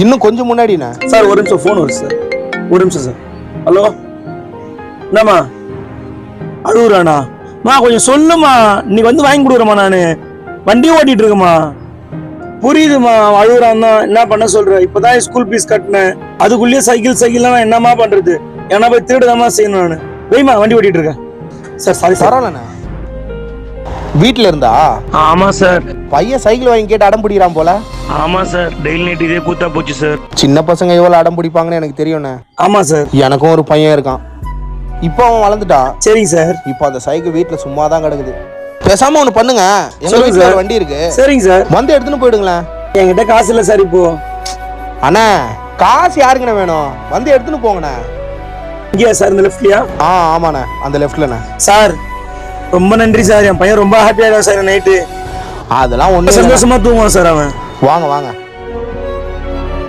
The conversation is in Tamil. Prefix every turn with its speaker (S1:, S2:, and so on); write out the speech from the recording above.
S1: இன்னும் கொஞ்சம் முன்னாடிண்ணா.
S2: சார் ஒரு நிமிஷம் ஃபோன் வருது சார். ஒரு நிமிஷம் சார். ஹலோ என்னம்மா அழுகுறானா? மா கொஞ்சம் சொல்லுமா, இன்னைக்கு வந்து வாங்கி கொடுக்குறேம்மா, நான் வண்டி ஓட்டிட்டு இருக்கேம்மா. புரியுதுமா, அழுகுறான் தான், என்ன பண்ண சொல்ற? இப்பதான் ஸ்கூல் ஃபீஸ் கட்டினேன், அதுக்குள்ளேயே சைக்கிள்லாம் நான் என்னம்மா பண்றது? ஏன்னா போய் திருடுதாம்மா செய்யணும். நான் வெய்மா வண்டி ஓட்டிட்டு இருக்கேன் சார். Sorry sir.
S1: பரவாயில்லண்ணா. வீட்டுல இருந்தா?
S2: ஆமா சார்.
S1: பையன் சைக்கிள் வாங்கி கேட்டு அடம் பிடிக்கிறான் போல.
S2: ஆமா சார், டெய்லி நைட் இதே கூத்தா போச்சு சார்.
S1: சின்ன பசங்க எவ்வளவு அடம் பிடிப்பாங்கன்னு எனக்கு தெரியும்ண்ணே.
S2: ஆமா சார்.
S1: எனக்கும் ஒரு பையன் இருக்கான். இப்போ அவன் வளர்ந்துட்டான்.
S2: சரிங்க சார்.
S1: இப்போ அந்த சைக்கிள் வீட்டுல சும்மா தான் கிடக்குது. பேசாம ஒண்ணு பண்ணுங்க, எங்க
S2: சொல்லுங்க
S1: வீட்டுல
S2: சார்.
S1: ஒரு வண்டி இருக்கு.
S2: சரிங்க சார்.
S1: வந்து எடுத்துன்னு போயிடுங்களேன்.
S2: என்கிட்ட காசு இல்லை சார் இப்போ.
S1: அண்ணா காசு யாருக்குண்ணே வேணும்? வந்து எடுத்துன்னு போங்கண்ணே.
S2: இங்கேயா சார், இந்த லெஃப்ட்லயா?
S1: ஆமாண்ணே, அந்த லெஃப்ட்லண்ணே.
S2: சார் ரொம்ப நன்றி சார். என் பையன் ரொம்ப ஹாப்பியா சார். நைட்டு
S1: அதெல்லாம் ஒண்ணு
S2: சந்தோஷமா தூங்குவான் சார் அவன்.
S1: வாங்க வாங்க.